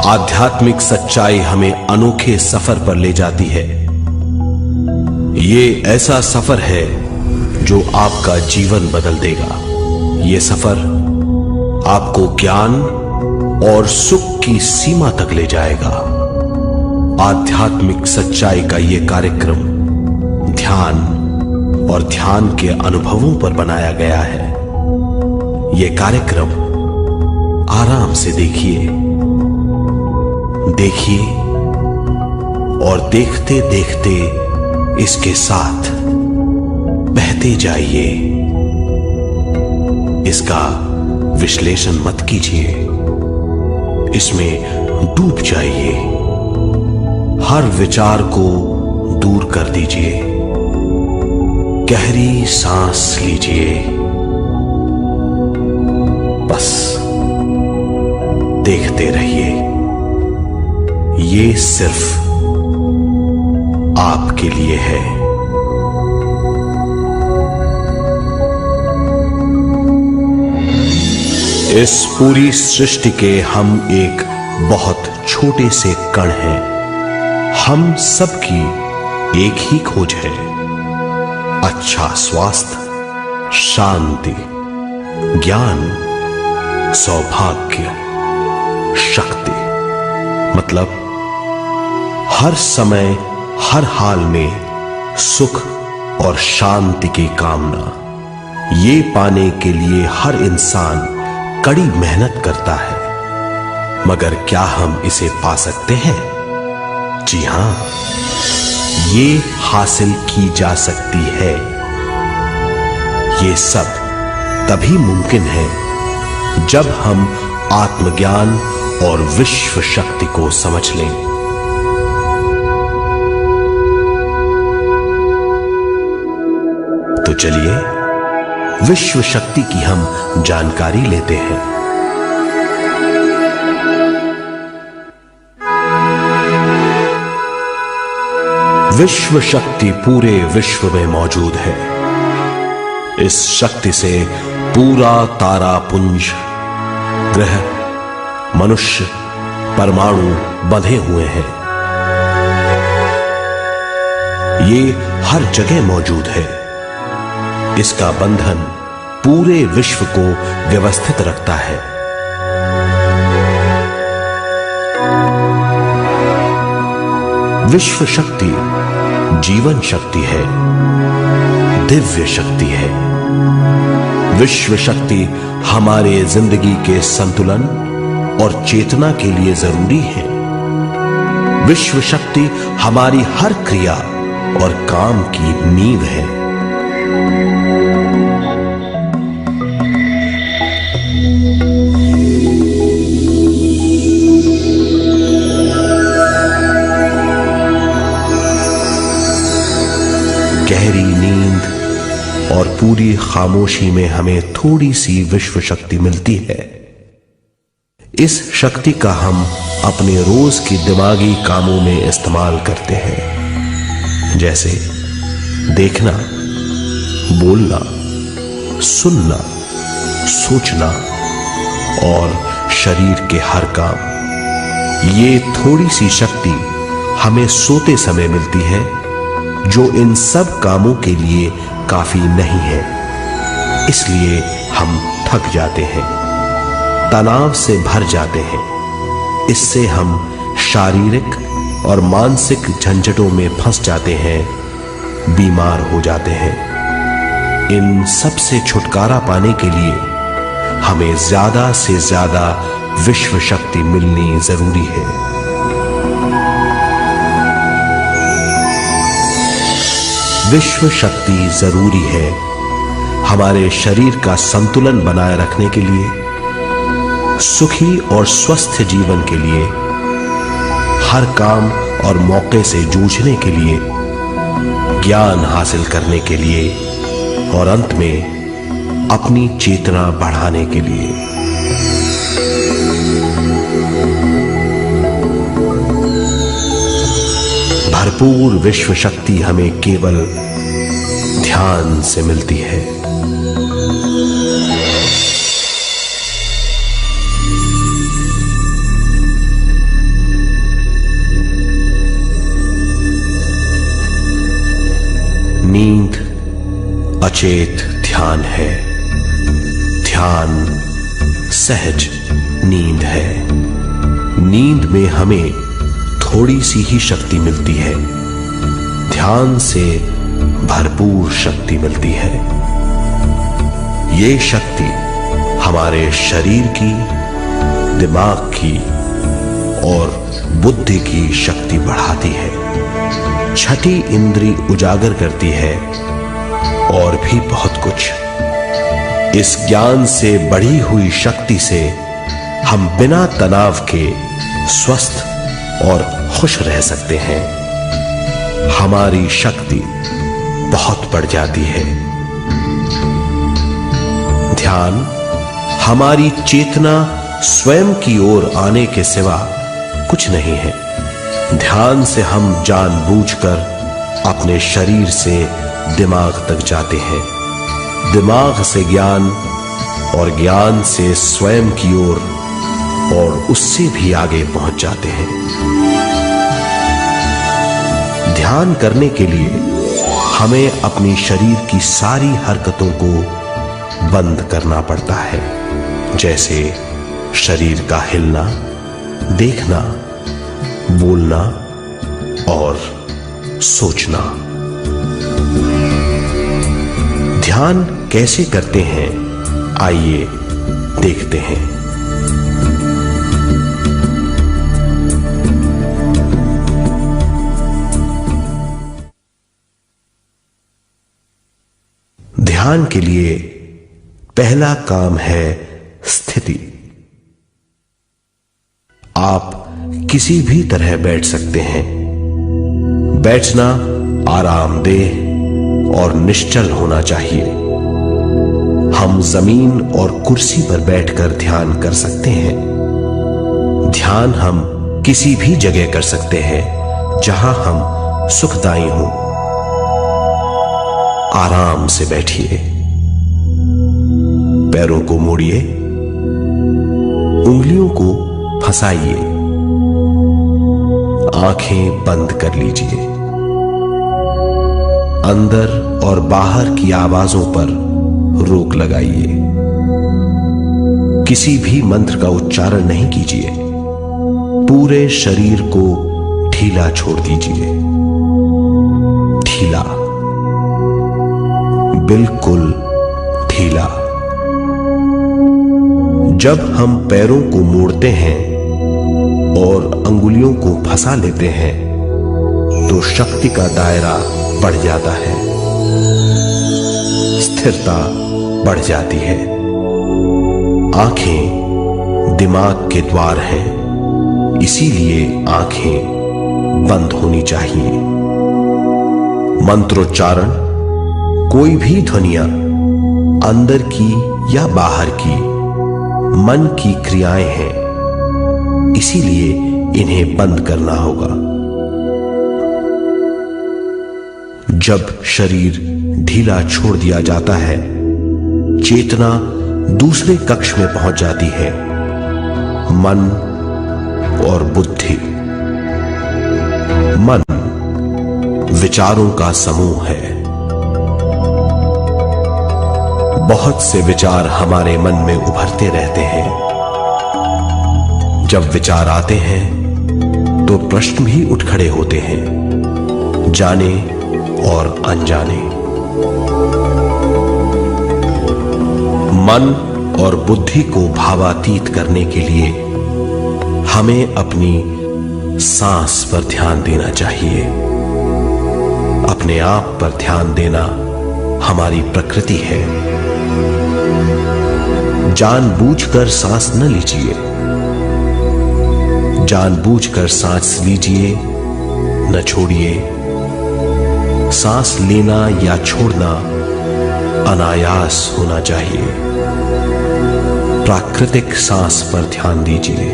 आध्यात्मिक सच्चाई हमें अनोखे सफर पर ले जाती है। ये ऐसा सफर है जो आपका जीवन बदल देगा। ये सफर आपको ज्ञान और सुख की सीमा तक ले जाएगा। आध्यात्मिक सच्चाई का ये कार्यक्रम ध्यान और ध्यान के अनुभवों पर बनाया गया है। ये कार्यक्रम आराम से देखिए और देखते देखते इसके साथ बहते जाइए। इसका विश्लेषण मत कीजिए, इसमें डूब जाइए। हर विचार को दूर कर दीजिए। गहरी सांस लीजिए। बस देखते रहिए। ये सिर्फ आपके लिए है। इस पूरी सृष्टि के हम एक बहुत छोटे से कण हैं। हम सबकी एक ही खोज है, अच्छा स्वास्थ्य, शांति, ज्ञान, सौभाग्य, शक्ति। मतलब हर समय हर हाल में सुख और शांति की कामना। ये पाने के लिए हर इंसान कड़ी मेहनत करता है, मगर क्या हम इसे पा सकते हैं? जी हां, ये हासिल की जा सकती है। ये सब तभी मुमकिन है जब हम आत्मज्ञान और विश्व शक्ति को समझ लें। तो चलिए विश्व शक्ति की हम जानकारी लेते हैं। विश्व शक्ति पूरे विश्व में मौजूद है। इस शक्ति से पूरा तारापुंज, ग्रह, मनुष्य, परमाणु बंधे हुए हैं। ये हर जगह मौजूद है। इसका बंधन पूरे विश्व को व्यवस्थित रखता है। विश्व शक्ति जीवन शक्ति है, दिव्य शक्ति है। विश्व शक्ति हमारे जिंदगी के संतुलन और चेतना के लिए जरूरी है। विश्व शक्ति हमारी हर क्रिया और काम की नींव है। गहरी नींद और पूरी खामोशी में हमें थोड़ी सी विश्व शक्ति मिलती है। इस शक्ति का हम अपने रोज की दिमागी कामों में इस्तेमाल करते हैं, जैसे देखना, बोलना, सुनना, सोचना और शरीर के हर काम। ये थोड़ी सी शक्ति हमें सोते समय मिलती है, जो इन सब कामों के लिए काफी नहीं है। इसलिए हम थक जाते हैं, तनाव से भर जाते हैं। इससे हम शारीरिक और मानसिक झंझटों में फंस जाते हैं, बीमार हो जाते हैं। इन सब से छुटकारा पाने के लिए हमें ज्यादा से ज्यादा विश्व शक्ति मिलनी जरूरी है। विश्व शक्ति जरूरी है हमारे शरीर का संतुलन बनाए रखने के लिए, सुखी और स्वस्थ जीवन के लिए, हर काम और मौके से जूझने के लिए, ज्ञान हासिल करने के लिए और अंत में अपनी चेतना बढ़ाने के लिए। भरपूर विश्व शक्ति हमें केवल ध्यान से मिलती है। अचेत ध्यान है। ध्यान सहज नींद है। नींद में हमें थोड़ी सी ही शक्ति मिलती है, ध्यान से भरपूर शक्ति मिलती है। ये शक्ति हमारे शरीर की, दिमाग की और बुद्धि की शक्ति बढ़ाती है। छठी इंद्री उजागर करती है और भी बहुत कुछ। इस ज्ञान से बढ़ी हुई शक्ति से हम बिना तनाव के स्वस्थ और खुश रह सकते हैं। हमारी शक्ति बहुत बढ़ जाती है। ध्यान हमारी चेतना स्वयं की ओर आने के सिवा कुछ नहीं है। ध्यान से हम जानबूझकर अपने शरीर से दिमाग तक जाते हैं, दिमाग से ज्ञान और ज्ञान से स्वयं की ओर और उससे भी आगे पहुंच जाते हैं। ध्यान करने के लिए हमें अपनी शरीर की सारी हरकतों को बंद करना पड़ता है, जैसे शरीर का हिलना, देखना, बोलना और सोचना। ध्यान कैसे करते हैं, आइए देखते हैं। ध्यान के लिए पहला काम है स्थिति। आप किसी भी तरह बैठ सकते हैं। बैठना आरामदेह और निश्चल होना चाहिए। हम जमीन और कुर्सी पर बैठकर ध्यान कर सकते हैं। ध्यान हम किसी भी जगह कर सकते हैं जहां हम सुखदायी हों। आराम से बैठिए, पैरों को मोड़िए, उंगलियों को फंसाइए, आंखें बंद कर लीजिए। अंदर और बाहर की आवाजों पर रोक लगाइए। किसी भी मंत्र का उच्चारण नहीं कीजिए। पूरे शरीर को ढीला छोड़ दीजिए। ढीला, बिल्कुल ढीला। जब हम पैरों को मोड़ते हैं और अंगुलियों को फंसा लेते हैं तो शक्ति का दायरा बढ़ जाता है, स्थिरता बढ़ जाती है। आंखें दिमाग के द्वार हैं, इसीलिए आंखें बंद होनी चाहिए। मंत्रोच्चारण, कोई भी ध्वनियां अंदर की या बाहर की मन की क्रियाएं हैं, इसीलिए इन्हें बंद करना होगा। जब शरीर ढीला छोड़ दिया जाता है, चेतना दूसरे कक्ष में पहुंच जाती है। मन और बुद्धि। मन विचारों का समूह है। बहुत से विचार हमारे मन में उभरते रहते हैं। जब विचार आते हैं तो प्रश्न भी उठ खड़े होते हैं, जाने और अनजाने। मन और बुद्धि को भावातीत करने के लिए हमें अपनी सांस पर ध्यान देना चाहिए। अपने आप पर ध्यान देना हमारी प्रकृति है। जानबूझकर सांस न लीजिए। जानबूझकर सांस लीजिए, न छोड़िए। सांस लेना या छोड़ना अनायास होना चाहिए। प्राकृतिक सांस पर ध्यान दीजिए।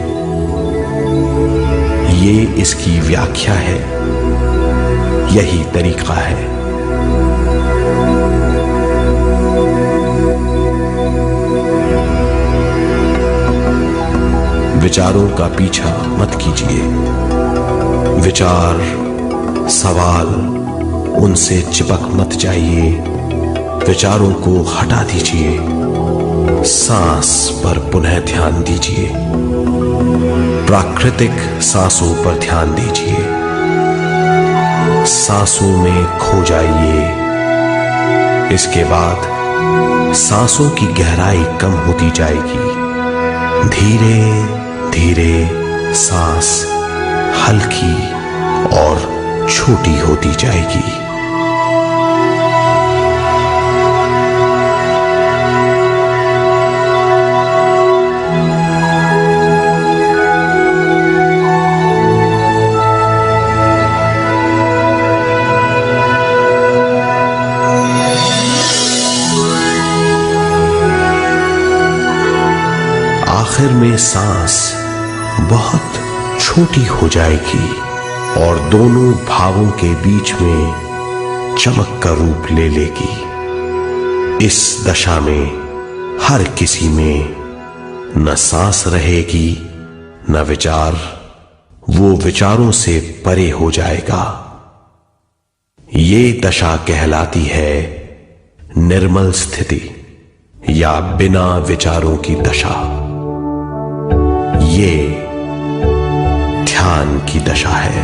ये इसकी व्याख्या है, यही तरीका है। विचारों का पीछा मत कीजिए। विचार, सवाल, उनसे चिपक मत जाइए। विचारों को हटा दीजिए, सांस पर पुनः ध्यान दीजिए, प्राकृतिक सांसों पर ध्यान दीजिए, सांसों में खो जाइए। इसके बाद सांसों की गहराई कम होती जाएगी। धीरे धीरे सांस हल्की और छोटी होती जाएगी। आखिर में सांस बहुत छोटी हो जाएगी और दोनों भावों के बीच में चमक का रूप ले लेगी। इस दशा में हर किसी में न सांस रहेगी न विचार, वो विचारों से परे हो जाएगा। ये दशा कहलाती है निर्मल स्थिति या बिना विचारों की दशा। ये ध्यान की दशा है।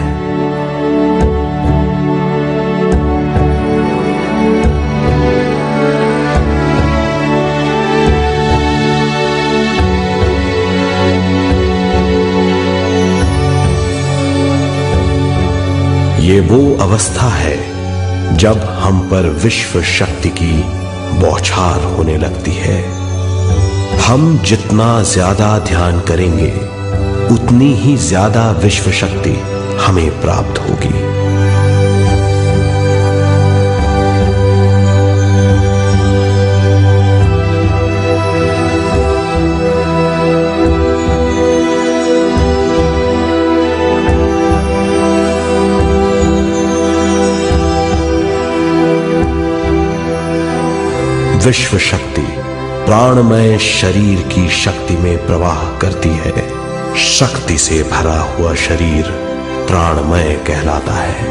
ये वो अवस्था है जब हम पर विश्व शक्ति की बौछार होने लगती है। हम जितना ज्यादा ध्यान करेंगे उतनी ही ज्यादा विश्व शक्ति हमें प्राप्त होगी। विश्व शक्ति प्राणमय शरीर की शक्ति में प्रवाह करती है। शक्ति से भरा हुआ शरीर प्राणमय कहलाता है।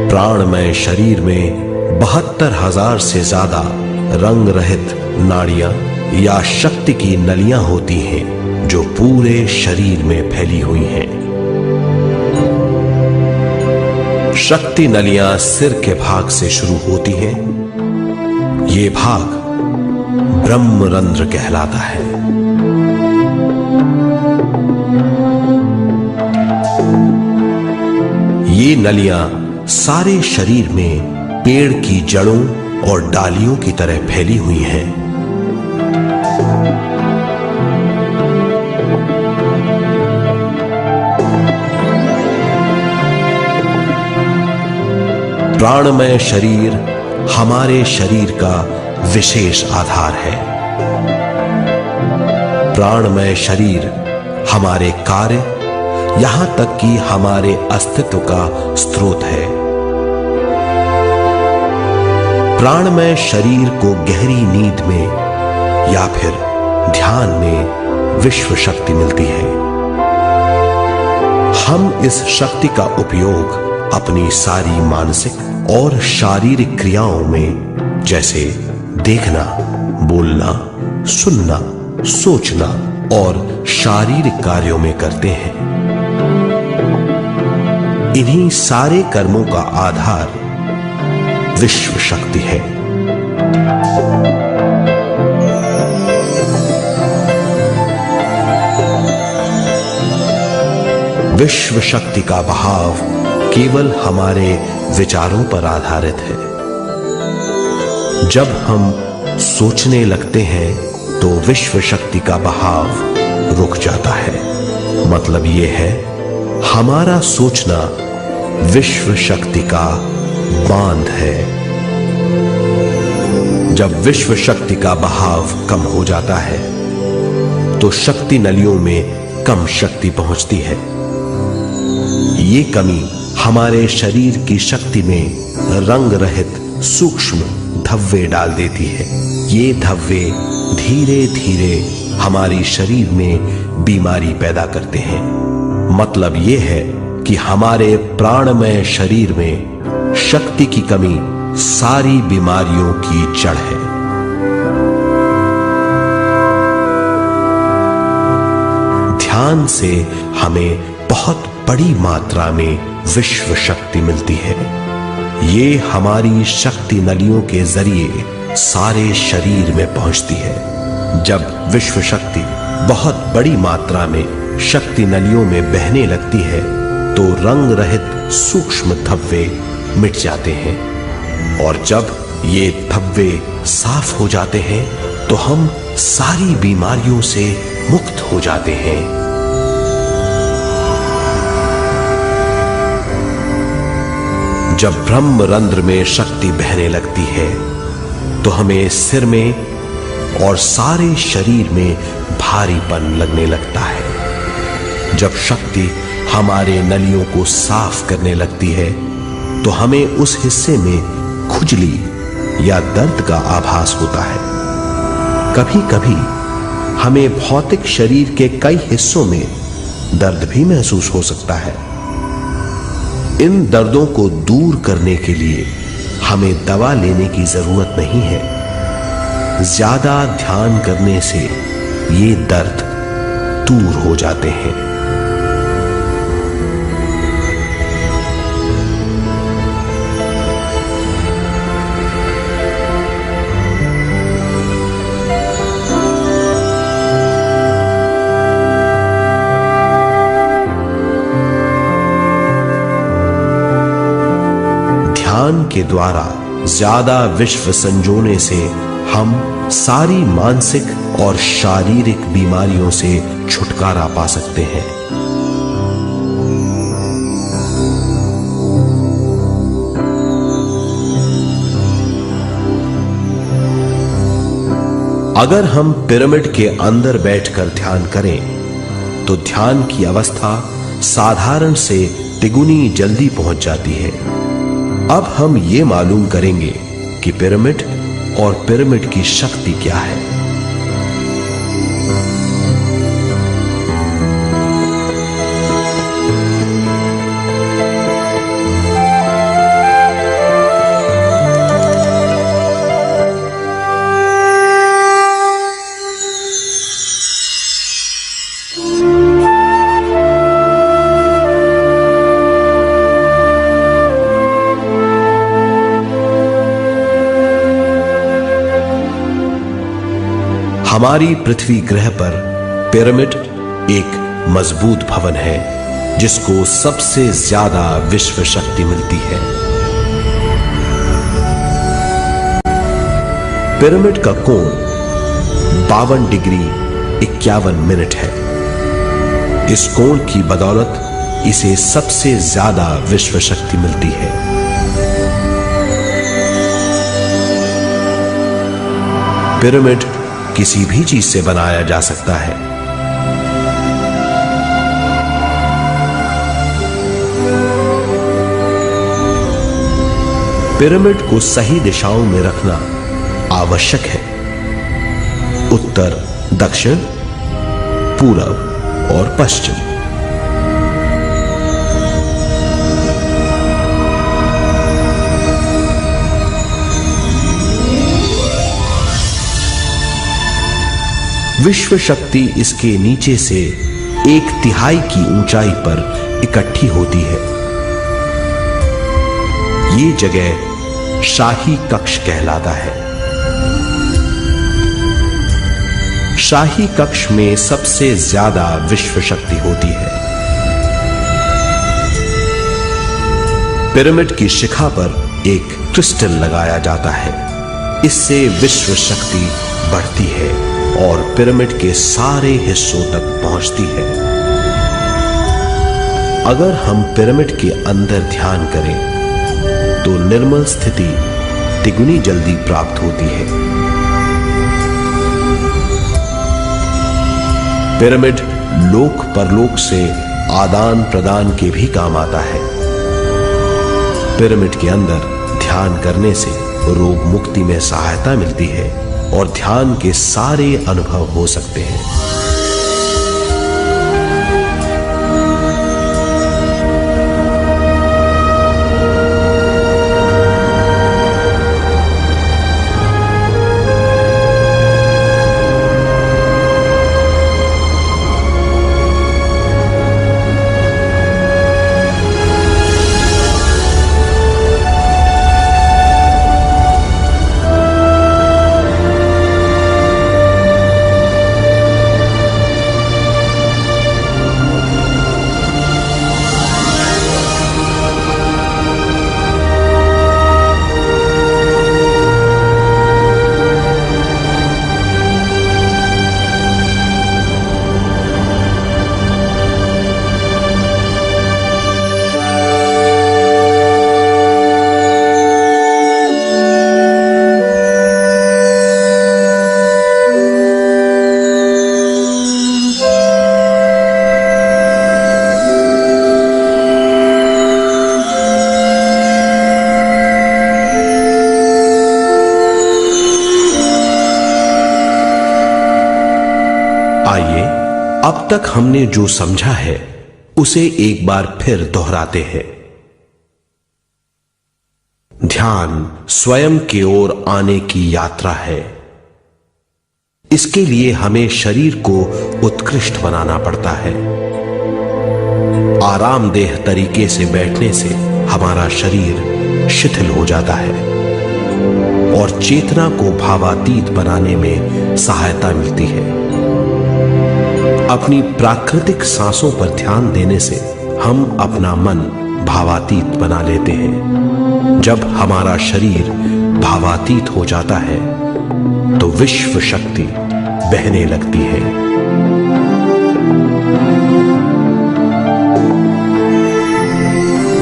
प्राणमय शरीर में 72,000 से ज्यादा रंग रहित नाड़ियां या शक्ति की नलियां होती हैं जो पूरे शरीर में फैली हुई हैं। शक्ति नलियां सिर के भाग से शुरू होती हैं। ये भाग ब्रह्मरंध्र कहलाता है। ये नलियां सारे शरीर में पेड़ की जड़ों और डालियों की तरह फैली हुई हैं। प्राणमय शरीर हमारे शरीर का विशेष आधार है। प्राणमय शरीर हमारे कार्य यहां तक कि हमारे अस्तित्व का स्रोत है। प्राणमय शरीर को गहरी नींद में या फिर ध्यान में विश्व शक्ति मिलती है। हम इस शक्ति का उपयोग अपनी सारी मानसिक और शारीरिक क्रियाओं में, जैसे देखना, बोलना, सुनना, सोचना और शारीरिक कार्यों में करते हैं। इन्हीं सारे कर्मों का आधार विश्व शक्ति है। विश्व शक्ति का बहाव केवल हमारे विचारों पर आधारित है। जब हम सोचने लगते हैं तो विश्व शक्ति का बहाव रुक जाता है। मतलब यह है, हमारा सोचना विश्व शक्ति का बांध है। जब विश्व शक्ति का बहाव कम हो जाता है तो शक्ति नलियों में कम शक्ति पहुंचती है। ये कमी हमारे शरीर की शक्ति में रंग रहित सूक्ष्म धब्बे डाल देती है। ये धब्बे धीरे धीरे हमारी शरीर में बीमारी पैदा करते हैं। मतलब ये है कि हमारे प्राणमय शरीर में शक्ति की कमी सारी बीमारियों की जड़ है। ध्यान से हमें बहुत बड़ी मात्रा में विश्व शक्ति मिलती है। ये हमारी शक्ति नलियों के जरिए सारे शरीर में पहुंचती है। जब विश्व शक्ति बहुत बड़ी मात्रा में शक्ति नलियों में बहने लगती है तो रंग रहित सूक्ष्म धब्बे मिट जाते हैं, और जब ये धब्बे साफ हो जाते हैं तो हम सारी बीमारियों से मुक्त हो जाते हैं। जब ब्रह्म रंध्र में शक्ति बहने लगती है तो हमें सिर में और सारे शरीर में भारीपन लगने लगता है। जब शक्ति हमारे नलियों को साफ करने लगती है तो हमें उस हिस्से में खुजली या दर्द का आभास होता है। कभी कभी हमें भौतिक शरीर के कई हिस्सों में दर्द भी महसूस हो सकता है। इन दर्दों को दूर करने के लिए हमें दवा लेने की जरूरत नहीं है। ज्यादा ध्यान करने से ये दर्द दूर हो जाते हैं। ध्यान के द्वारा ज्यादा विश्व संजोने से हम सारी मानसिक और शारीरिक बीमारियों से छुटकारा पा सकते हैं। अगर हम पिरामिड के अंदर बैठकर ध्यान करें तो ध्यान की अवस्था साधारण से तिगुनी जल्दी पहुंच जाती है। अब हम ये मालूम करेंगे कि पिरामिड और पिरामिड की शक्ति क्या है। हमारी पृथ्वी ग्रह पर पिरामिड एक मजबूत भवन है जिसको सबसे ज्यादा विश्व शक्ति मिलती है। पिरामिड का कोण 52 डिग्री 51 मिनट है। इस कोण की बदौलत इसे सबसे ज्यादा विश्व शक्ति मिलती है। पिरामिड किसी भी चीज से बनाया जा सकता है। पिरामिड को सही दिशाओं में रखना आवश्यक है। उत्तर, दक्षिण, पूरब और पश्चिम। विश्व शक्ति इसके नीचे से 1/3 की ऊंचाई पर इकट्ठी होती है। ये जगह शाही कक्ष कहलाता है। शाही कक्ष में सबसे ज्यादा विश्व शक्ति होती है। पिरामिड की शिखा पर एक क्रिस्टल लगाया जाता है। इससे विश्व शक्ति बढ़ती है और पिरामिड के सारे हिस्सों तक पहुंचती है। अगर हम पिरामिड के अंदर ध्यान करें तो निर्मल स्थिति तिगुनी जल्दी प्राप्त होती है। पिरामिड लोक परलोक से आदान प्रदान के भी काम आता है। पिरामिड के अंदर ध्यान करने से रोग मुक्ति में सहायता मिलती है और ध्यान के सारे अनुभव हो सकते हैं। आइए अब तक हमने जो समझा है उसे एक बार फिर दोहराते हैं। ध्यान स्वयं की ओर आने की यात्रा है। इसके लिए हमें शरीर को उत्कृष्ट बनाना पड़ता है। आरामदेह तरीके से बैठने से हमारा शरीर शिथिल हो जाता है और चेतना को भावातीत बनाने में सहायता मिलती है। अपनी प्राकृतिक सांसों पर ध्यान देने से हम अपना मन भावातीत बना लेते हैं। जब हमारा शरीर भावातीत हो जाता है तो विश्व शक्ति बहने लगती है।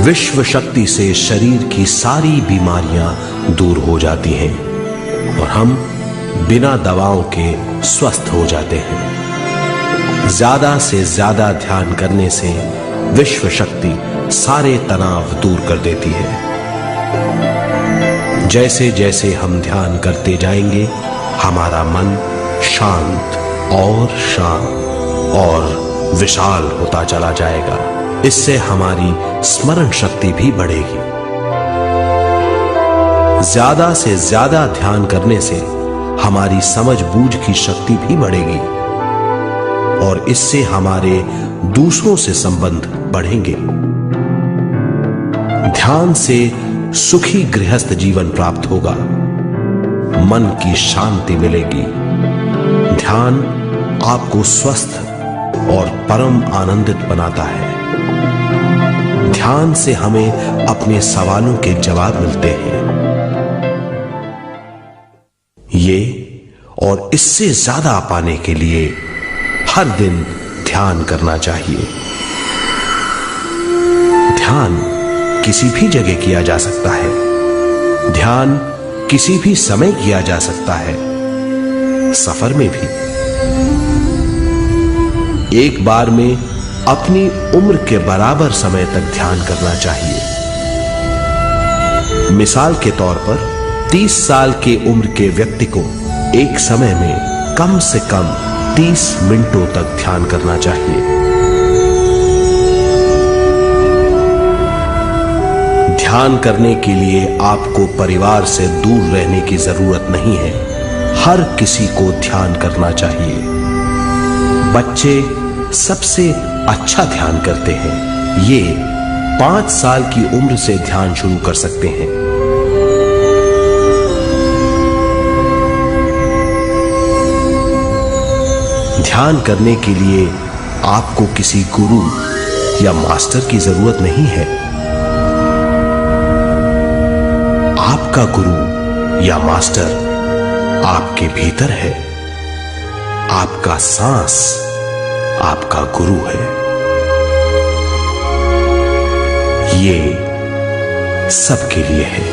विश्व शक्ति से शरीर की सारी बीमारियां दूर हो जाती हैं और हम बिना दवाओं के स्वस्थ हो जाते हैं। ज्यादा से ज्यादा ध्यान करने से विश्व शक्ति सारे तनाव दूर कर देती है। जैसे जैसे हम ध्यान करते जाएंगे हमारा मन शांत और विशाल होता चला जाएगा। इससे हमारी स्मरण शक्ति भी बढ़ेगी। ज्यादा से ज्यादा ध्यान करने से हमारी समझ बूझ की शक्ति भी बढ़ेगी और इससे हमारे दूसरों से संबंध बढ़ेंगे। ध्यान से सुखी गृहस्थ जीवन प्राप्त होगा, मन की शांति मिलेगी। ध्यान आपको स्वस्थ और परम आनंदित बनाता है। ध्यान से हमें अपने सवालों के जवाब मिलते हैं। ये और इससे ज्यादा पाने के लिए हर दिन ध्यान करना चाहिए। ध्यान किसी भी जगह किया जा सकता है। ध्यान किसी भी समय किया जा सकता है, सफर में भी। एक बार में अपनी उम्र के बराबर समय तक ध्यान करना चाहिए। मिसाल के तौर पर 30 साल की उम्र के व्यक्ति को एक समय में कम से कम 30 मिनटों तक ध्यान करना चाहिए। ध्यान करने के लिए आपको परिवार से दूर रहने की जरूरत नहीं है। हर किसी को ध्यान करना चाहिए। बच्चे सबसे अच्छा ध्यान करते हैं। ये 5 साल की उम्र से ध्यान शुरू कर सकते हैं। ध्यान करने के लिए आपको किसी गुरु या मास्टर की जरूरत नहीं है। आपका गुरु या मास्टर आपके भीतर है। आपका सांस आपका गुरु है। ये सबके लिए है।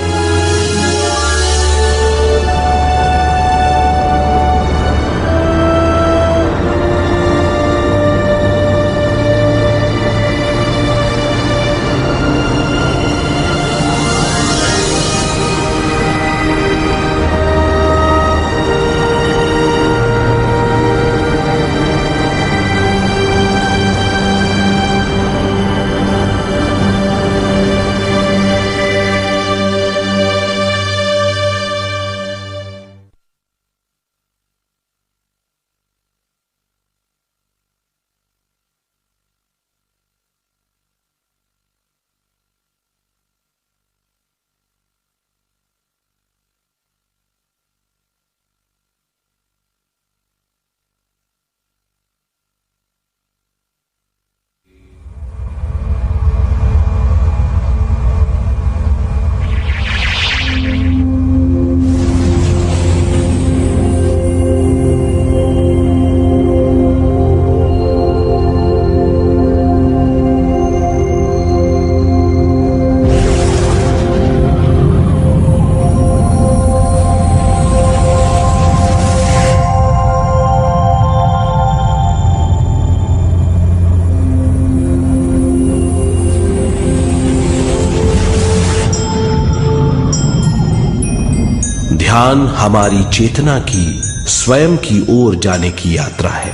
ध्यान हमारी चेतना की स्वयं की ओर जाने की यात्रा है।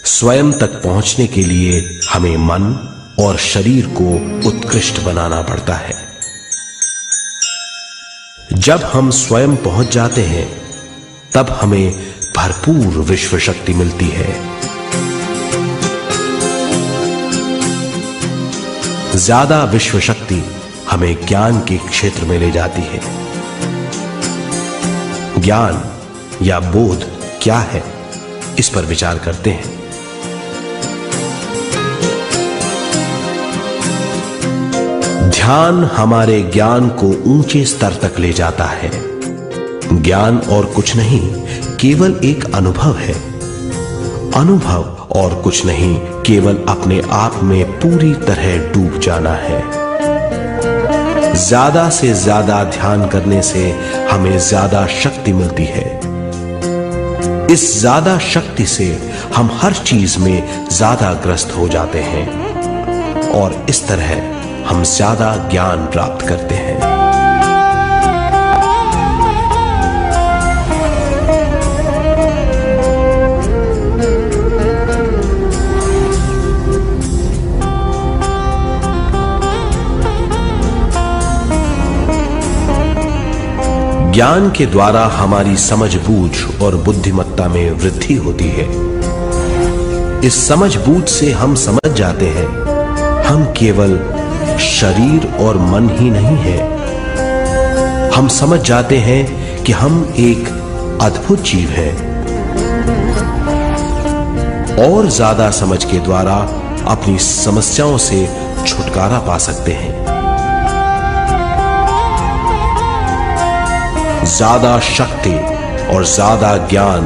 स्वयं तक पहुंचने के लिए हमें मन और शरीर को उत्कृष्ट बनाना पड़ता है। जब हम स्वयं पहुंच जाते हैं तब हमें भरपूर विश्व शक्ति मिलती है। ज्यादा विश्व शक्ति हमें ज्ञान के क्षेत्र में ले जाती है। ज्ञान या बोध क्या है, इस पर विचार करते हैं। ध्यान हमारे ज्ञान को ऊंचे स्तर तक ले जाता है। ज्ञान और कुछ नहीं, केवल एक अनुभव है। अनुभव और कुछ नहीं, केवल अपने आप में पूरी तरह डूब जाना है। ज्यादा से ज्यादा ध्यान करने से हमें ज्यादा शक्ति मिलती है। इस ज्यादा शक्ति से हम हर चीज में ज्यादा ग्रस्त हो जाते हैं और इस तरह हम ज्यादा ज्ञान प्राप्त करते हैं। ज्ञान के द्वारा हमारी समझबूझ और बुद्धिमत्ता में वृद्धि होती है। इस समझबूझ से हम समझ जाते हैं हम केवल शरीर और मन ही नहीं है। हम समझ जाते हैं कि हम एक अद्भुत जीव हैं और ज्यादा समझ के द्वारा अपनी समस्याओं से छुटकारा पा सकते हैं। ज्यादा शक्ति और ज्यादा ज्ञान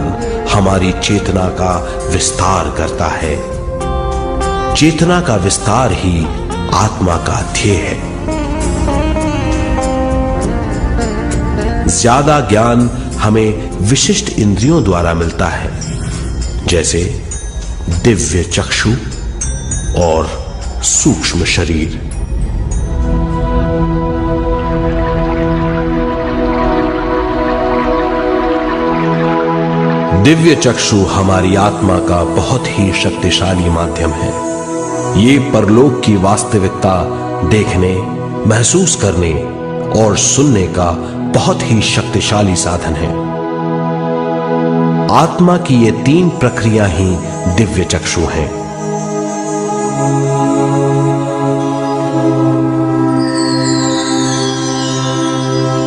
हमारी चेतना का विस्तार करता है। चेतना का विस्तार ही आत्मा का ध्येय है। ज्यादा ज्ञान हमें विशिष्ट इंद्रियों द्वारा मिलता है, जैसे दिव्य चक्षु और सूक्ष्म शरीर। दिव्य चक्षु हमारी आत्मा का बहुत ही शक्तिशाली माध्यम है। ये परलोक की वास्तविकता देखने, महसूस करने और सुनने का बहुत ही शक्तिशाली साधन है। आत्मा की ये तीन प्रक्रिया ही दिव्य चक्षु हैं।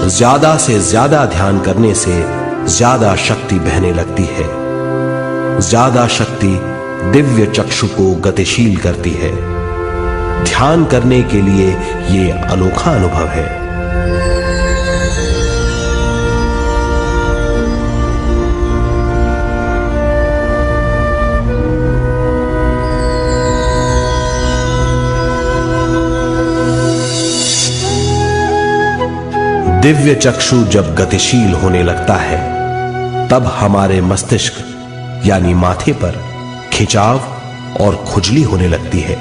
ज्यादा से ज्यादा ध्यान करने से ज्यादा शक्ति बहने लगती है। ज्यादा शक्ति दिव्य चक्षु को गतिशील करती है। ध्यान करने के लिए यह अनोखा अनुभव है। दिव्य चक्षु जब गतिशील होने लगता है तब हमारे मस्तिष्क यानी माथे पर खिंचाव और खुजली होने लगती है।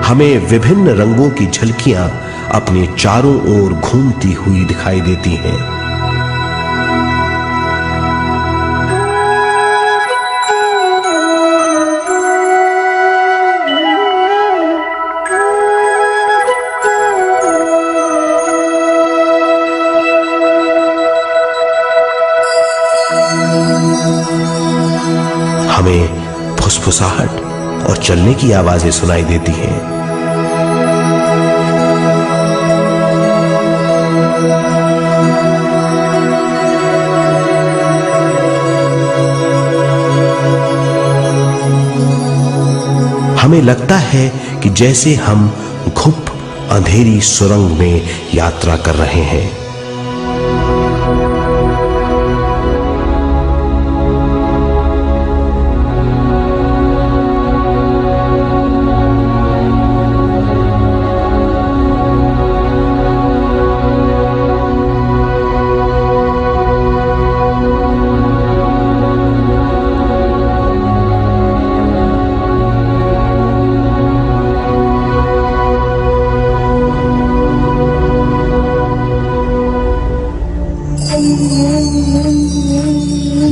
हमें विभिन्न रंगों की झलकियां अपने चारों ओर घूमती हुई दिखाई देती हैं। हमें फुसफुसाहट और चलने की आवाजें सुनाई देती हैं। हमें लगता है कि जैसे हम घुप अंधेरी सुरंग में यात्रा कर रहे हैं।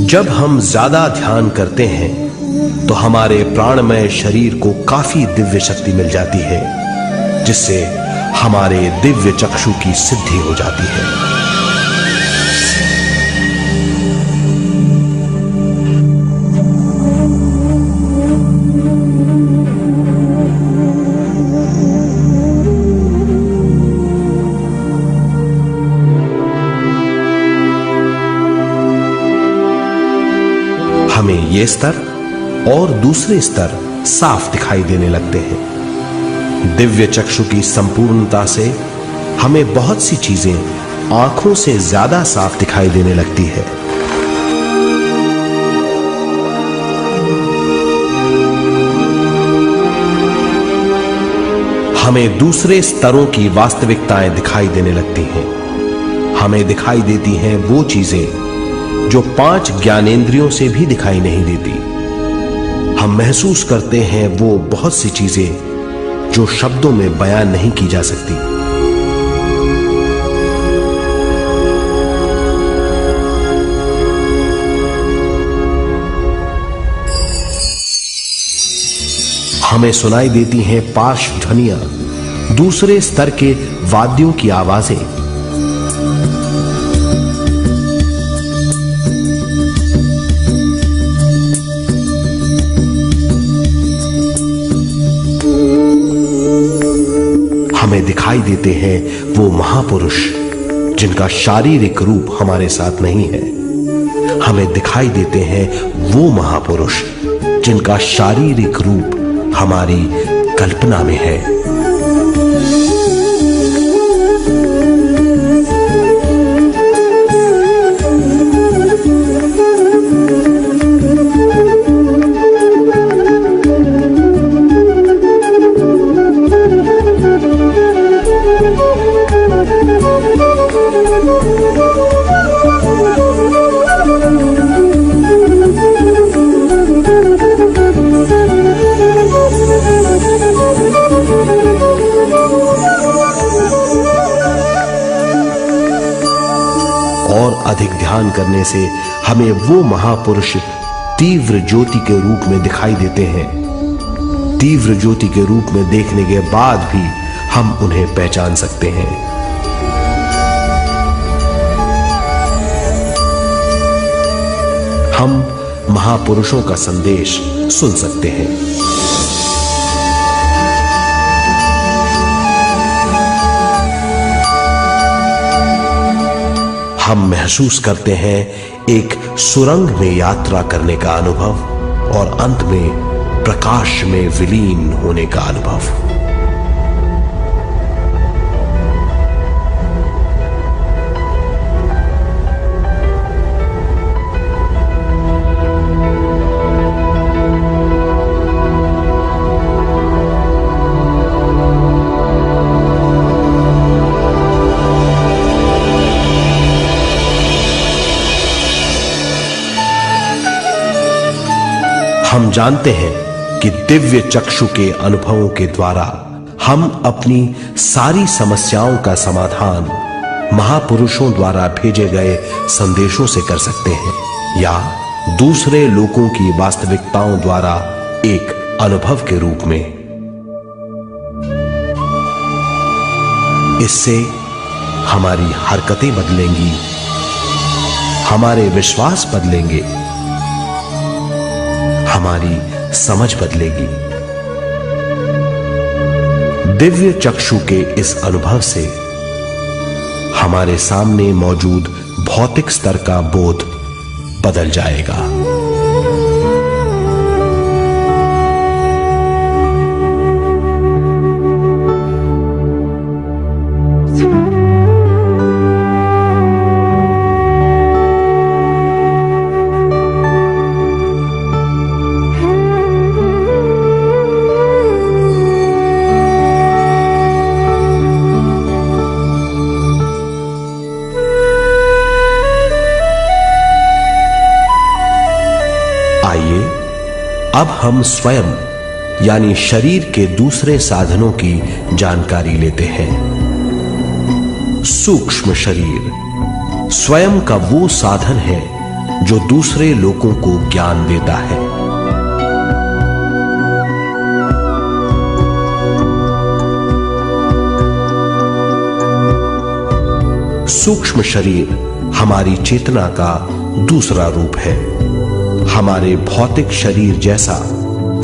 जब हम ज्यादा ध्यान करते हैं तो हमारे प्राणमय शरीर को काफी दिव्य शक्ति मिल जाती है, जिससे हमारे दिव्य चक्षु की सिद्धि हो जाती है। हमें ये स्तर और दूसरे स्तर साफ दिखाई देने लगते हैं। दिव्य चक्षु की संपूर्णता से हमें बहुत सी चीजें आंखों से ज्यादा साफ दिखाई देने लगती है। हमें दूसरे स्तरों की वास्तविकताएं दिखाई देने लगती हैं। हमें दिखाई देती हैं वो चीजें जो 5 ज्ञानेंद्रियों से भी दिखाई नहीं देती। हम महसूस करते हैं वो बहुत सी चीजें जो शब्दों में बयान नहीं की जा सकती। हमें सुनाई देती हैं पार्श्व ध्वनियां, दूसरे स्तर के वाद्यों की आवाजें। हमें दिखाई देते हैं वो महापुरुष जिनका शारीरिक रूप हमारे साथ नहीं है। हमें दिखाई देते हैं वो महापुरुष जिनका शारीरिक रूप हमारी कल्पना में है। और अधिक ध्यान करने से हमें वो महापुरुष तीव्र ज्योति के रूप में दिखाई देते हैं। तीव्र ज्योति के रूप में देखने के बाद भी हम उन्हें पहचान सकते हैं। हम महापुरुषों का संदेश सुन सकते हैं। हम महसूस करते हैं एक सुरंग में यात्रा करने का अनुभव और अंत में प्रकाश में विलीन होने का अनुभव। हम जानते हैं कि दिव्य चक्षु के अनुभवों के द्वारा हम अपनी सारी समस्याओं का समाधान महापुरुषों द्वारा भेजे गए संदेशों से कर सकते हैं या दूसरे लोगों की वास्तविकताओं द्वारा एक अनुभव के रूप में। इससे हमारी हरकतें बदलेंगी, हमारे विश्वास बदलेंगे, हमारी समझ बदलेगी। दिव्य चक्षु के इस अनुभव से हमारे सामने मौजूद भौतिक स्तर का बोध बदल जाएगा। आइए अब हम स्वयं यानी शरीर के दूसरे साधनों की जानकारी लेते हैं। सूक्ष्म शरीर स्वयं का वो साधन है जो दूसरे लोगों को ज्ञान देता है। सूक्ष्म शरीर हमारी चेतना का दूसरा रूप है। हमारे भौतिक शरीर जैसा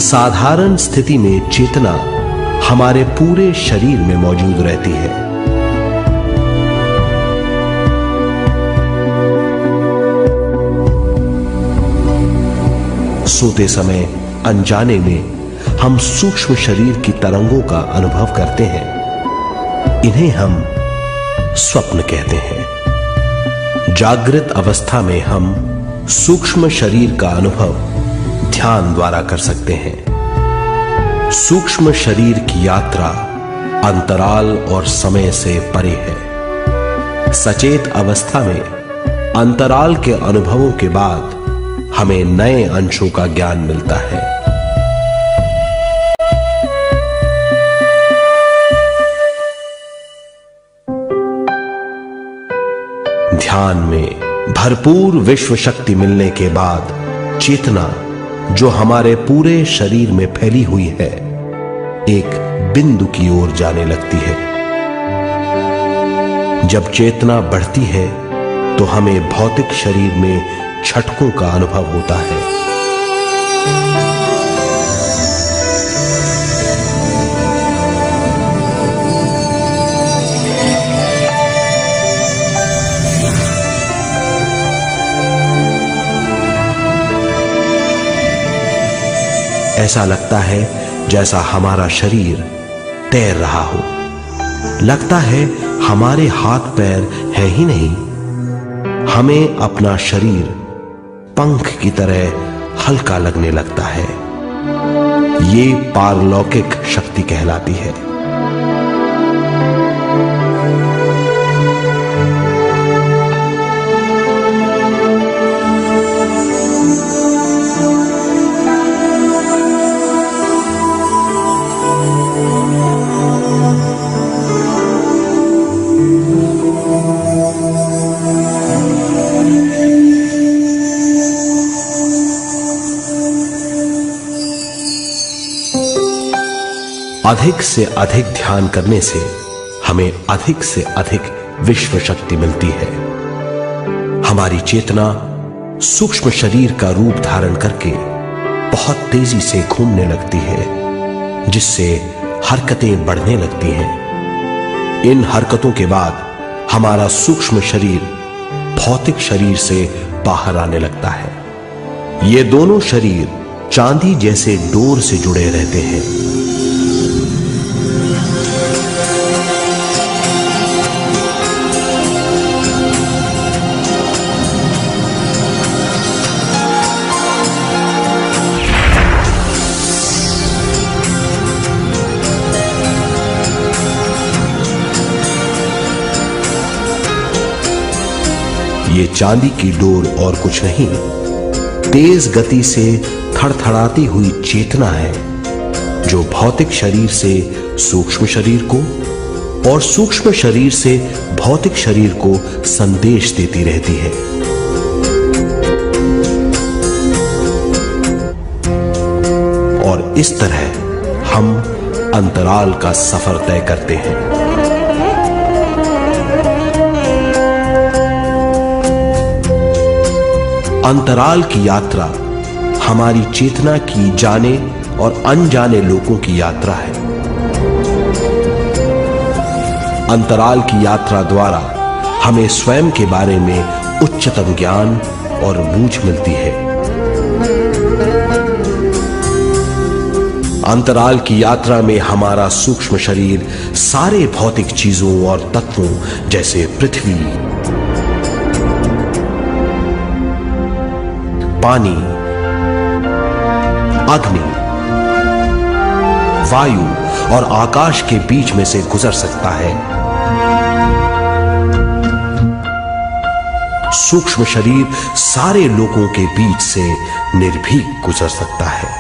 साधारण स्थिति में चेतना हमारे पूरे शरीर में मौजूद रहती है। सोते समय अनजाने में हम सूक्ष्म शरीर की तरंगों का अनुभव करते हैं। इन्हें हम स्वप्न कहते हैं। जागृत अवस्था में हम सूक्ष्म शरीर का अनुभव ध्यान द्वारा कर सकते हैं। सूक्ष्म शरीर की यात्रा अंतराल और समय से परे है। सचेत अवस्था में अंतराल के अनुभवों के बाद हमें नए अंशों का ज्ञान मिलता है। ध्यान में भरपूर विश्व शक्ति मिलने के बाद चेतना जो हमारे पूरे शरीर में फैली हुई है, एक बिंदु की ओर जाने लगती है। जब चेतना बढ़ती है तो हमें भौतिक शरीर में झटकों का अनुभव होता है। ऐसा लगता है जैसा हमारा शरीर तैर रहा हो। लगता है हमारे हाथ पैर है ही नहीं। हमें अपना शरीर पंख की तरह हल्का लगने लगता है। ये पारलौकिक शक्ति कहलाती है। अधिक से अधिक ध्यान करने से हमें अधिक से अधिक विश्व शक्ति मिलती है। हमारी चेतना सूक्ष्म शरीर का रूप धारण करके बहुत तेजी से घूमने लगती है, जिससे हरकतें बढ़ने लगती हैं। इन हरकतों के बाद हमारा सूक्ष्म शरीर भौतिक शरीर से बाहर आने लगता है। ये दोनों शरीर चांदी जैसे डोर से जुड़े रहते हैं। ये चांदी की डोर और कुछ नहीं, तेज गति से थड़थड़ाती हुई चेतना है, जो भौतिक शरीर से सूक्ष्म शरीर को और सूक्ष्म शरीर से भौतिक शरीर को संदेश देती रहती है। और इस तरह हम अंतराल का सफर तय करते हैं। अंतराल की यात्रा हमारी चेतना की जाने और अनजाने लोगों की यात्रा है। अंतराल की यात्रा द्वारा हमें स्वयं के बारे में उच्चतम ज्ञान और बूझ मिलती है। अंतराल की यात्रा में हमारा सूक्ष्म शरीर सारे भौतिक चीजों और तत्वों जैसे पृथ्वी, पानी, अग्नि, वायु और आकाश के बीच में से गुजर सकता है। सूक्ष्म शरीर सारे लोगों के बीच से निर्भीक गुजर सकता है।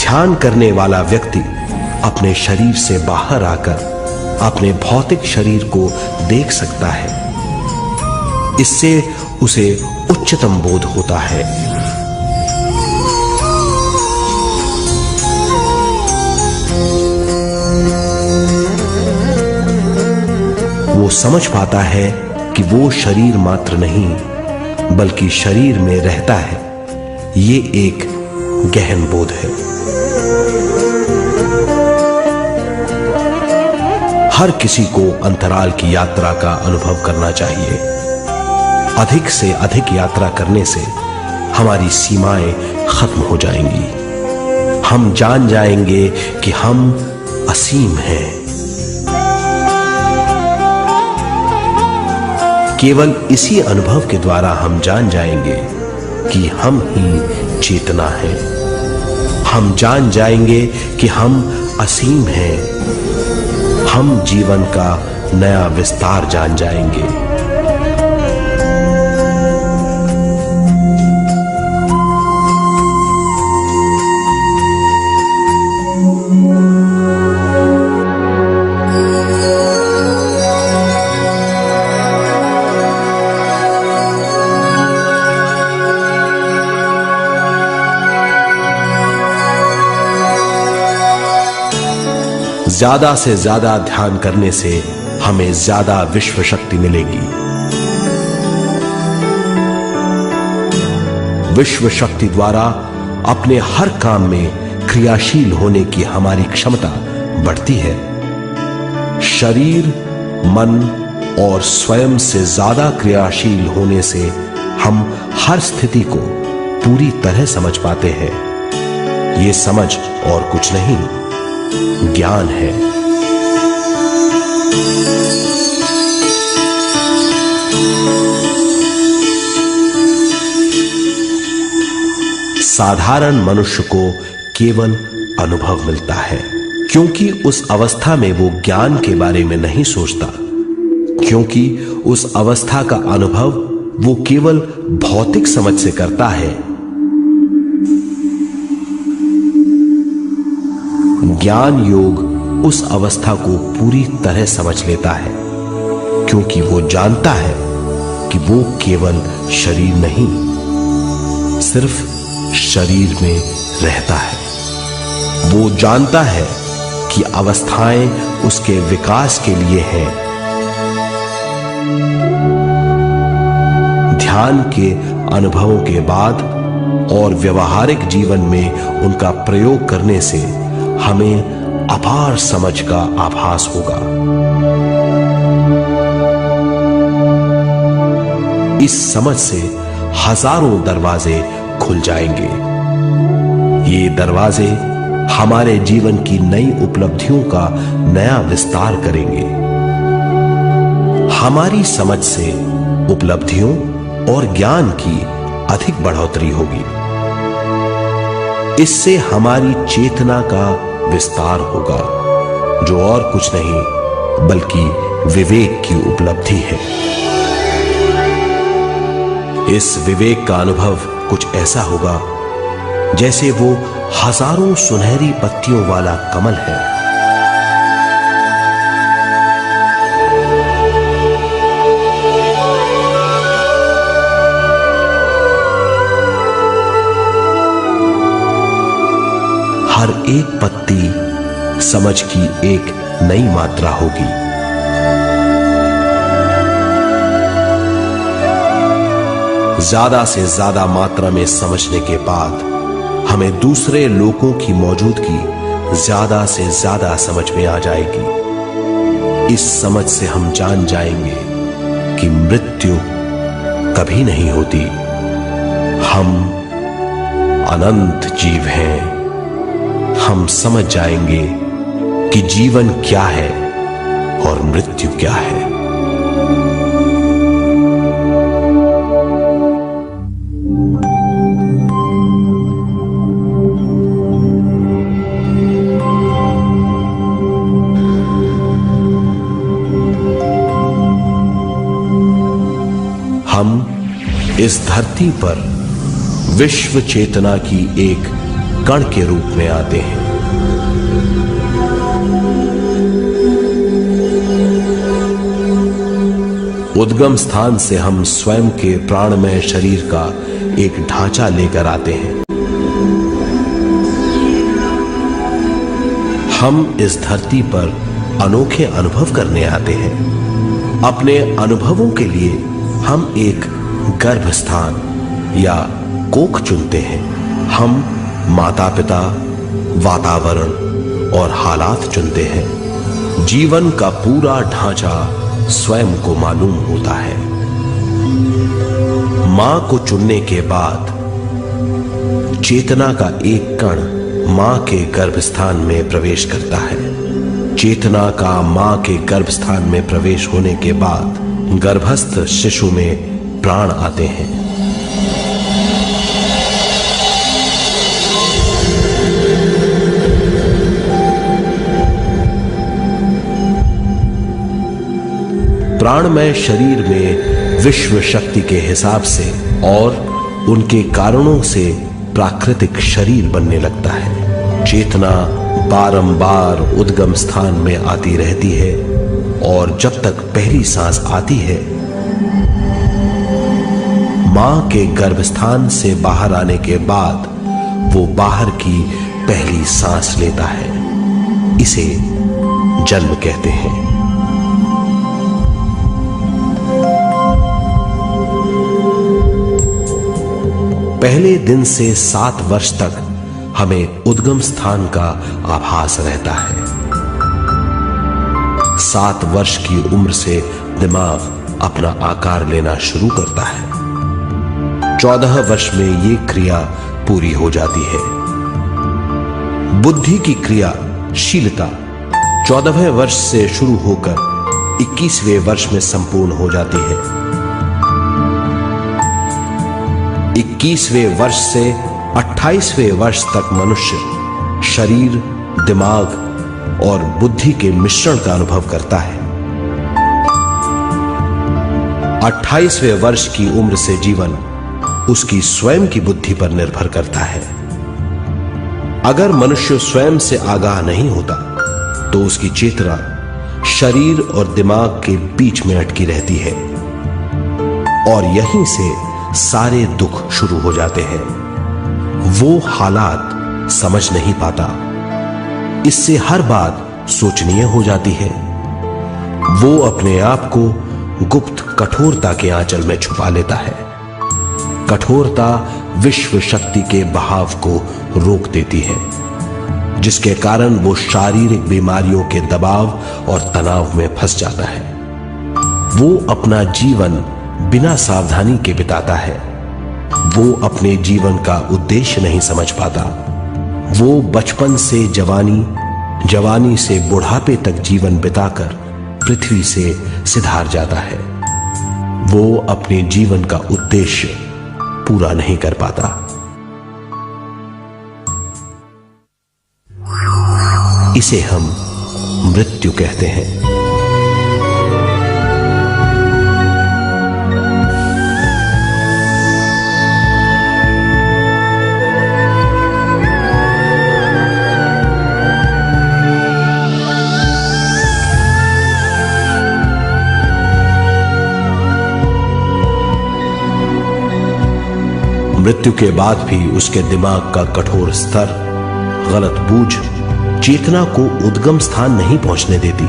ध्यान करने वाला व्यक्ति अपने शरीर से बाहर आकर अपने भौतिक शरीर को देख सकता है। इससे उसे उच्चतम बोध होता है। वो समझ पाता है कि वो शरीर मात्र नहीं बल्कि शरीर में रहता है। ये एक गहन बोध है। हर किसी को अंतराल की यात्रा का अनुभव करना चाहिए। अधिक से अधिक यात्रा करने से हमारी सीमाएं खत्म हो जाएंगी। हम जान जाएंगे कि हम असीम हैं। केवल इसी अनुभव के द्वारा हम जान जाएंगे कि हम ही चेतना है। हम जान जाएंगे कि हम असीम हैं। हम जीवन का नया विस्तार जान जाएंगे। ज्यादा से ज्यादा ध्यान करने से हमें ज्यादा विश्व शक्ति मिलेगी। विश्व शक्ति द्वारा अपने हर काम में क्रियाशील होने की हमारी क्षमता बढ़ती है। शरीर, मन और स्वयं से ज्यादा क्रियाशील होने से हम हर स्थिति को पूरी तरह समझ पाते हैं। ये समझ और कुछ नहीं, ज्ञान है। साधारण मनुष्य को केवल अनुभव मिलता है, क्योंकि उस अवस्था में वो ज्ञान के बारे में नहीं सोचता, क्योंकि उस अवस्था का अनुभव वो केवल भौतिक समझ से करता है। ज्ञान योग उस अवस्था को पूरी तरह समझ लेता है, क्योंकि वो जानता है कि वो केवल शरीर नहीं, सिर्फ शरीर में रहता है। वो जानता है कि अवस्थाएं उसके विकास के लिए हैं। ध्यान के अनुभवों के बाद और व्यवहारिक जीवन में उनका प्रयोग करने से हमें अपार समझ का आभास होगा। इस समझ से हजारों दरवाजे खुल जाएंगे। ये दरवाजे हमारे जीवन की नई उपलब्धियों का नया विस्तार करेंगे। हमारी समझ से उपलब्धियों और ज्ञान की अधिक बढ़ोतरी होगी। इससे हमारी चेतना का विस्तार होगा, जो और कुछ नहीं बल्कि विवेक की उपलब्धि है। इस विवेक का अनुभव कुछ ऐसा होगा जैसे वो हजारों सुनहरी पत्तियों वाला कमल है। हर एक पत्ती समझ की एक नई मात्रा होगी। ज्यादा से ज्यादा मात्रा में समझने के बाद हमें दूसरे लोगों की मौजूदगी ज्यादा से ज्यादा समझ में आ जाएगी। इस समझ से हम जान जाएंगे कि मृत्यु कभी नहीं होती। हम अनंत जीव हैं। हम समझ जाएंगे कि जीवन क्या है और मृत्यु क्या है। हम इस धरती पर विश्व चेतना की एक कण के रूप में आते हैं। उद्गम स्थान से हम स्वयं के प्राणमय शरीर का एक ढांचा लेकर आते हैं। हम इस धरती पर अनोखे अनुभव करने आते हैं। अपने अनुभवों के लिए हम एक गर्भस्थान या कोख चुनते हैं। हम माता पिता, वातावरण और हालात चुनते हैं। जीवन का पूरा ढांचा स्वयं को मालूम होता है। मां को चुनने के बाद चेतना का एक कण मां के गर्भस्थान में प्रवेश करता है। चेतना का मां के गर्भस्थान में प्रवेश होने के बाद गर्भस्थ शिशु में प्राण आते हैं। प्राणमय शरीर में विश्व शक्ति के हिसाब से और उनके कारणों से प्राकृतिक शरीर बनने लगता है। चेतना बारंबार उद्गम स्थान में आती रहती है और जब तक पहली सांस आती है, मां के गर्भस्थान से बाहर आने के बाद वो बाहर की पहली सांस लेता है। इसे जन्म कहते हैं। पहले दिन से 7 वर्ष तक हमें उद्गम स्थान का आभास रहता है। 7 वर्ष की उम्र से दिमाग अपना आकार लेना शुरू करता है। 14 वर्ष में यह क्रिया पूरी हो जाती है। बुद्धि की क्रियाशीलता 14वें वर्ष से शुरू होकर 21वें वर्ष में संपूर्ण हो जाती है। 21वें वर्ष से 28वें वर्ष तक मनुष्य शरीर, दिमाग और बुद्धि के मिश्रण का अनुभव करता है। 28वें वर्ष की उम्र से जीवन उसकी स्वयं की बुद्धि पर निर्भर करता है। अगर मनुष्य स्वयं से आगाह नहीं होता तो उसकी चेतना शरीर और दिमाग के बीच में अटकी रहती है और यहीं से सारे दुख शुरू हो जाते हैं। वो हालात समझ नहीं पाता। इससे हर बात सोचनीय हो जाती है। वो अपने आप को गुप्त कठोरता के आंचल में छुपा लेता है। कठोरता विश्व शक्ति के बहाव को रोक देती है, जिसके कारण वो शारीरिक बीमारियों के दबाव और तनाव में फंस जाता है। वो अपना जीवन बिना सावधानी के बिताता है। वो अपने जीवन का उद्देश्य नहीं समझ पाता। वो बचपन से जवानी, जवानी से बुढ़ापे तक जीवन बिताकर पृथ्वी से सिधार जाता है। वो अपने जीवन का उद्देश्य पूरा नहीं कर पाता। इसे हम मृत्यु कहते हैं। मृत्यु के बाद भी उसके दिमाग का कठोर स्तर, गलत बूझ चेतना को उद्गम स्थान नहीं पहुंचने देती।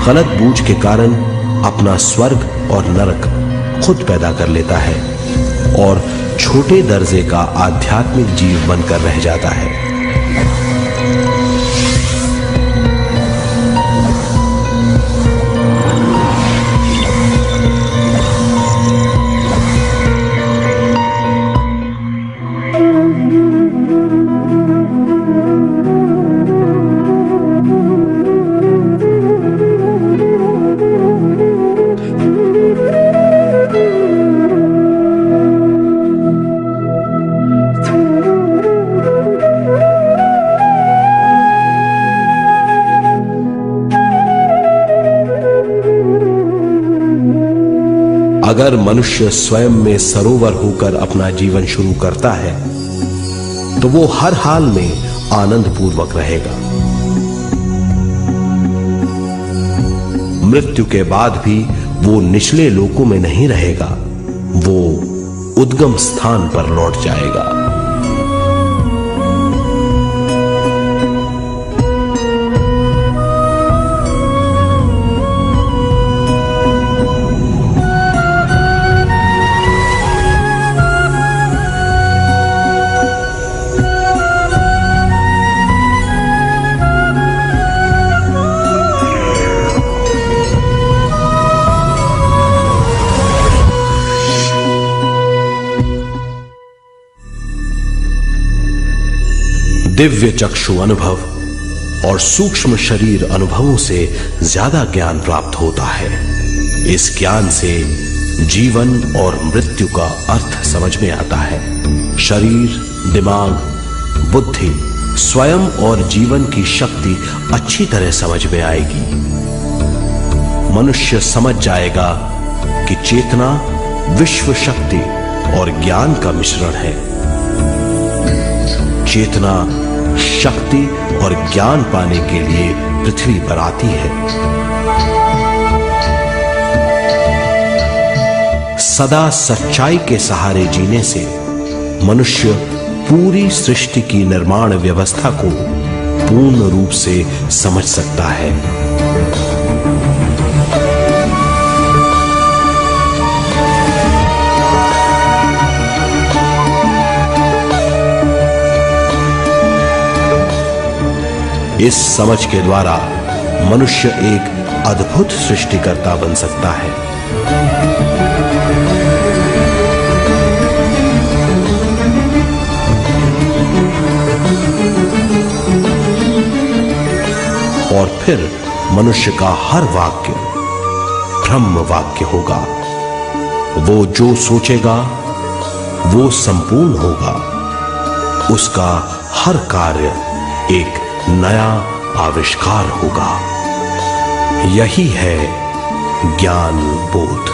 गलत बूझ के कारण अपना स्वर्ग और नरक खुद पैदा कर लेता है और छोटे दर्जे का आध्यात्मिक जीव बनकर रह जाता है। अगर मनुष्य स्वयं में सरोवर होकर अपना जीवन शुरू करता है तो वो हर हाल में आनंद पूर्वक रहेगा। मृत्यु के बाद भी वो निचले लोकों में नहीं रहेगा, वो उद्गम स्थान पर लौट जाएगा। दिव्य चक्षु अनुभव और सूक्ष्म शरीर अनुभवों से ज्यादा ज्ञान प्राप्त होता है। इस ज्ञान से जीवन और मृत्यु का अर्थ समझ में आता है। शरीर, दिमाग, बुद्धि, स्वयं और जीवन की शक्ति अच्छी तरह समझ में आएगी। मनुष्य समझ जाएगा कि चेतना विश्व शक्ति और ज्ञान का मिश्रण है। चेतना शक्ति और ज्ञान पाने के लिए पृथ्वी पर आती है। सदा सच्चाई के सहारे जीने से मनुष्य पूरी सृष्टि की निर्माण व्यवस्था को पूर्ण रूप से समझ सकता है। इस समझ के द्वारा मनुष्य एक अद्भुत सृष्टिकर्ता बन सकता है। और फिर मनुष्य का हर वाक्य ब्रह्म वाक्य होगा। वो जो सोचेगा वो संपूर्ण होगा। उसका हर कार्य एक नया आविष्कार होगा। यही है ज्ञान बोध।